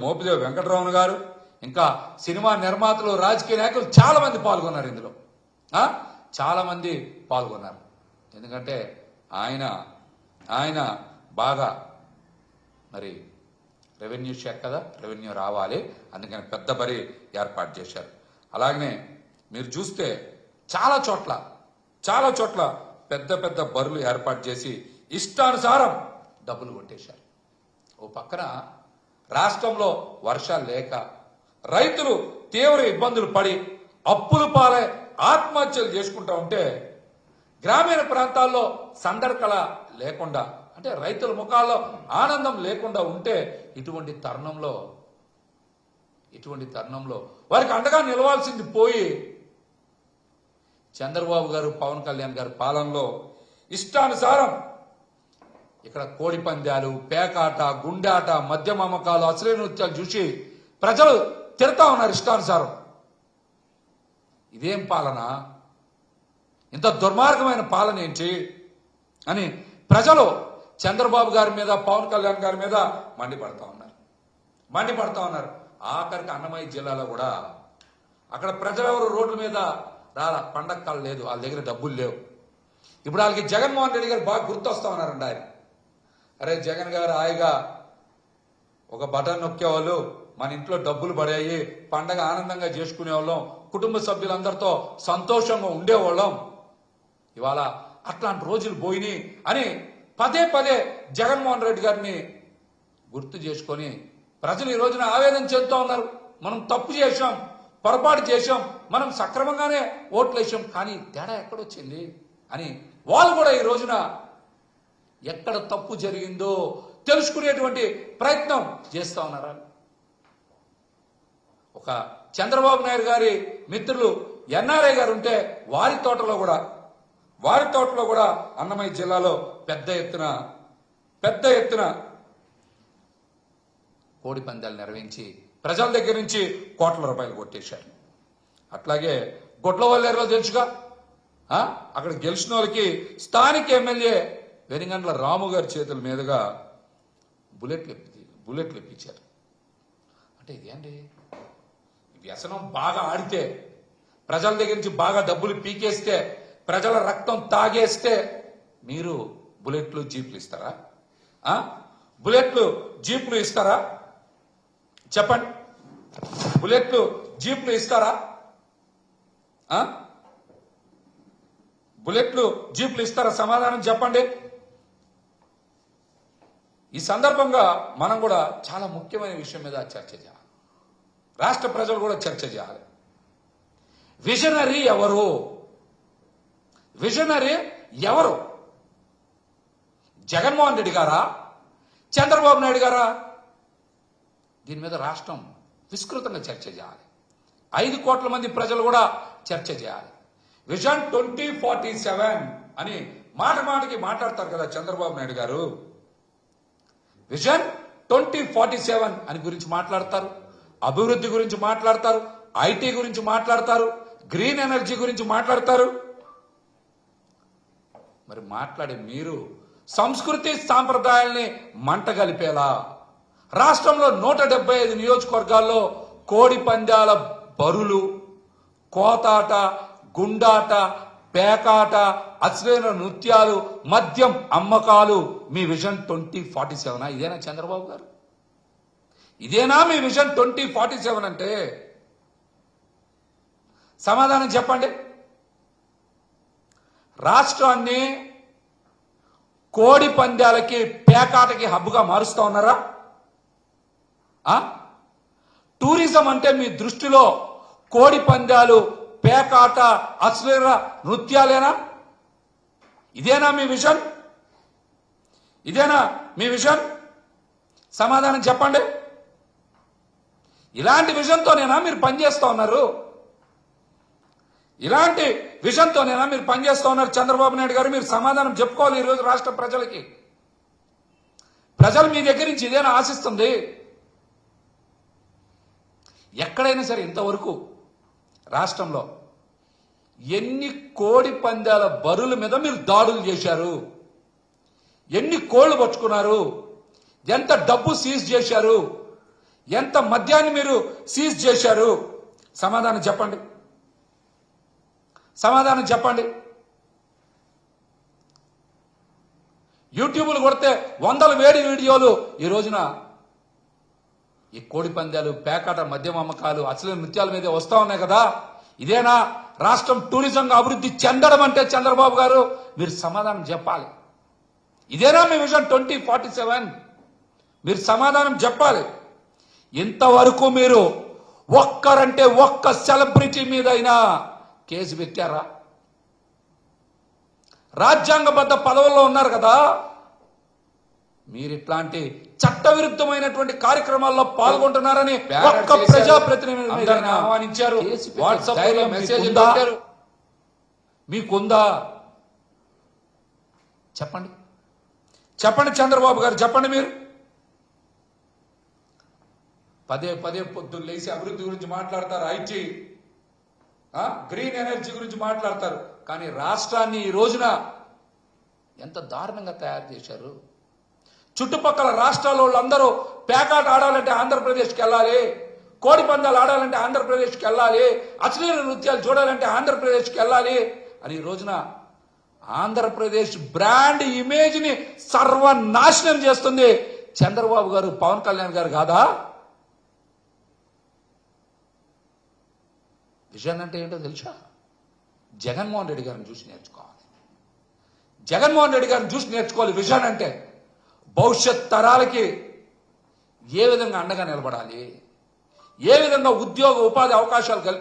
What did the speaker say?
మోపిదేవి వెంకటరమణ గారు, ఇంకా సినిమా నిర్మాతలు, రాజకీయ నాయకులు చాలా మంది పాల్గొన్నారు. ఇందులో చాలా మంది పాల్గొన్నారు. ఎందుకంటే ఆయన బాగా మరి రెవెన్యూ శాఖ కదా, రెవెన్యూ రావాలి, అందుకని పెద్ద బరి ఏర్పాటు చేశారు. అలాగనే మీరు చూస్తే చాలా చోట్ల పెద్ద పెద్ద బరులు ఏర్పాటు చేసి ఇష్టానుసారం డబ్బులు కొట్టేశారు. ఓ పక్కన రాష్ట్రంలో వర్షాలు లేక రైతులు తీవ్ర ఇబ్బందులు పడి అప్పులు పాలై ఆత్మహత్యలు చేసుకుంటా ఉంటే, గ్రామీణ ప్రాంతాల్లో సందర్కళ లేకుండా, అంటే రైతుల ముఖాల్లో ఆనందం లేకుండా ఉంటే, ఇటువంటి తరుణంలో వారికి అండగా నిలవాల్సింది పోయి చంద్రబాబు గారు, పవన్ కళ్యాణ్ గారి పాలనలో ఇష్టానుసారం ఇక్కడ కోడి పందాలు, పేకాట, గుండాట, మద్యం అమ్మకాలు, అశ్లీల నృత్యాలు చూసి ప్రజలు తిడతా ఉన్నారు ఇష్టానుసారం. ఇదేం పాలన? ఇంత దుర్మార్గమైన పాలన ఏంటి అని ప్రజలు చంద్రబాబు గారి మీద, పవన్ కళ్యాణ్ గారి మీద మండిపడతా ఉన్నారు. ఆఖరికి అన్నమయ్య జిల్లాలో కూడా అక్కడ ప్రజలెవరు రోడ్ల మీద రాలా, పండగ లేదు, వాళ్ళ దగ్గర డబ్బులు లేవు. ఇప్పుడు వాళ్ళకి జగన్మోహన్ రెడ్డి గారు బాగా గుర్తొస్తా ఉన్నారండి. ఆయన, అరే జగన్ గారు హాయిగా ఒక బటన్ నొక్కేవాళ్ళు, మన ఇంట్లో డబ్బులు పడాయి, పండగ ఆనందంగా చేసుకునే వాళ్ళం, కుటుంబ సభ్యులందరితో సంతోషంగా ఉండేవాళ్ళం, ఇవాళ అట్లాంటి రోజులు పోయినాయి అని పదే జగన్మోహన్ రెడ్డి గారిని గుర్తు చేసుకొని ప్రజలు ఈ రోజున ఆవేదన చెందుతూ ఉన్నారు. మనం తప్పు చేశాం, పొరపాటు చేశాం, మనం సక్రమంగానే ఓట్లు వేసాం, కానీ తేడా ఎక్కడొచ్చింది అని వాళ్ళు కూడా ఈ రోజున ఎక్కడ తప్పు జరిగిందో తెలుసుకునేటువంటి ప్రయత్నం చేస్తా ఉన్నారా? ఒక చంద్రబాబు నాయుడు గారి మిత్రులు ఎన్ఆర్ఐ గారు ఉంటే వారి తోటలో కూడా అన్నమయ్య జిల్లాలో పెద్ద ఎత్తున కోడి పందాలు నిర్వహించి ప్రజల దగ్గర నుంచి కోట్ల రూపాయలు కొట్టేశారు. అట్లాగే గొడ్లవల్లేరులో తెలుసుగా, అక్కడ గెలిచిన వాళ్ళకి స్థానిక ఎమ్మెల్యే వెనిగండ్ల రాము గారి చేతుల మీదుగా బుల్లెట్లు ఇప్పించారు. అంటే ఇదేంటి? వ్యసనం బాగా ఆడితే, ప్రజల దగ్గర నుంచి బాగా డబ్బులు పీకేస్తే, ప్రజల రక్తం తాగేస్తే మీరు బుల్లెట్లు జీప్లు ఇస్తారా? జీప్లు ఇస్తారా? చెప్పండి, బుల్లెట్లు జీప్లు ఇస్తారా? బుల్లెట్లు జీప్లు ఇస్తారా? సమాధానం చెప్పండి. ఈ సందర్భంగా మనం కూడా చాలా ముఖ్యమైన విషయం మీద చర్చ చేయాలి. రాష్ట్ర ప్రజలు కూడా చర్చ చేయాలి. విజనరీ ఎవరు? జగన్మోహన్ రెడ్డి గారా, చంద్రబాబు నాయుడు గారా? దీని మీద రాష్ట్రం విస్తృతంగా చర్చ చేయాలి. 5 కోట్ల మంది ప్రజలు కూడా చర్చ చేయాలి. విజన్ 2047 అని మాటికి మాట్లాడతారు కదా చంద్రబాబు నాయుడు గారు. విజన్ 2047 అని గురించి మాట్లాడతారు, అభివృద్ధి గురించి మాట్లాడతారు, ఐటీ గురించి మాట్లాడతారు, గ్రీన్ ఎనర్జీ గురించి మాట్లాడతారు. మరి మాట్లాడే మీరు సంస్కృతి సాంప్రదాయాల్ని మంటగలిపేలా రాష్ట్రంలో 175 నియోజకవర్గాల్లో కోడి పందాల బరులు, కోతాట, గుండాట, పేకాట, అశ్లీల నృత్యాలు, మద్యం అమ్మకాలు మీ విజన్ 2047. ఇదేనా చంద్రబాబు గారు? ఇదేనా మీ విజన్ 2047 అంటే? సమాధానం చెప్పండి. రాష్ట్రాన్ని కోడి పందాలకి, పేకాటకి హబ్గా మారుస్తా ఉన్నారా? టూరిజం అంటే మీ దృష్టిలో కోడి పందాలు, పేకాట, అశ్లీల నృత్యాలేనా? ఇదేనా మీ విజన్? సమాధానం చెప్పండి. ఇలాంటి విజన్తోనేనా మీరు పనిచేస్తూ ఉన్నారు? ఇలాంటి విజన్తోనేనా మీరు పనిచేస్తూ ఉన్నారు? చంద్రబాబు నాయుడు గారు, మీరు సమాధానం చెప్పుకోవాలి ఈరోజు రాష్ట్ర ప్రజలకి. ప్రజలు మీ దగ్గర నుంచి ఇదేనా ఆశిస్తుంది? ఎక్కడైనా సరే ఇంతవరకు రాష్ట్రంలో ఎన్ని కోడి పందాల బరుల మీద మీరు దాడులు చేశారు? ఎన్ని కోళ్లు పట్టుకున్నారు? ఎంత డబ్బు సీజ్ చేశారు? ఎంత మద్యాన్ని మీరు సీజ్ చేశారు? సమాధానం చెప్పండి, సమాధానం చెప్పండి. యూట్యూబ్లు కొడితే వందల వేడి వీడియోలు ఈ రోజున ఈ కోడి పందాలు, పేకాట, మద్యం అమ్మకాలు, అసలు నృత్యాల మీదే వస్తా ఉన్నాయి కదా. ఇదేనా రాష్ట్రం టూరిజంగా అభివృద్ధి చెందడం అంటే? చంద్రబాబు గారు మీరు సమాధానం చెప్పాలి. ఇదేనా మీ విజన్ 2047? మీరు సమాధానం చెప్పాలి. ఇంతవరకు మీరు ఒక్కరంటే ఒక్క సెలబ్రిటీ మీద అయినా కేసు పెట్టారా? రాజ్యాంగబద్ధ పదవుల్లో ఉన్నారు కదా. మీరు ఇట్లాంటి చట్టవిరుద్ధమైనటువంటి కార్యక్రమాల్లో పాల్గొంటున్నారని ఒక్క ప్రజాప్రతినిధి ఆహ్వానించారు, వాట్సాప్ మెసేజ్ పెట్టారు. మీకుందా? చెప్పండి, చెప్పండి చంద్రబాబు గారు, చెప్పండి. మీరు పదే పదే పొద్దున్న లేచి అభివృద్ధి గురించి మాట్లాడతారు, ఐటీ, గ్రీన్ ఎనర్జీ గురించి మాట్లాడతారు. కానీ రాష్ట్రాన్ని ఈ రోజున ఎంత దారుణంగా తయారు చేశారు. చుట్టుపక్కల రాష్ట్రాల వాళ్ళందరూ పేకాట ఆడాలంటే ఆంధ్రప్రదేశ్కి వెళ్ళాలి, కోడి పందాలు ఆడాలంటే ఆంధ్రప్రదేశ్కి వెళ్ళాలి, అశ్లీల నృత్యాలు చూడాలంటే ఆంధ్రప్రదేశ్కి వెళ్ళాలి అని ఈ రోజున ఆంధ్రప్రదేశ్ బ్రాండ్ ఇమేజ్ని సర్వనాశనం చేస్తుంది చంద్రబాబు గారు, పవన్ కళ్యాణ్ గారు కాదా? విజన్ అంటే ఏంటో తెలుసా? జగన్మోహన్ రెడ్డి గారిని చూసి నేర్చుకోవాలి. జగన్మోహన్ రెడ్డి గారిని చూసి నేర్చుకోవాలి. విజన్ అంటే భవిష్యత్ తరాలకి ఏ విధంగా అండగా నిలబడాలి, ఏ విధంగా ఉద్యోగ ఉపాధి అవకాశాలు కల్పి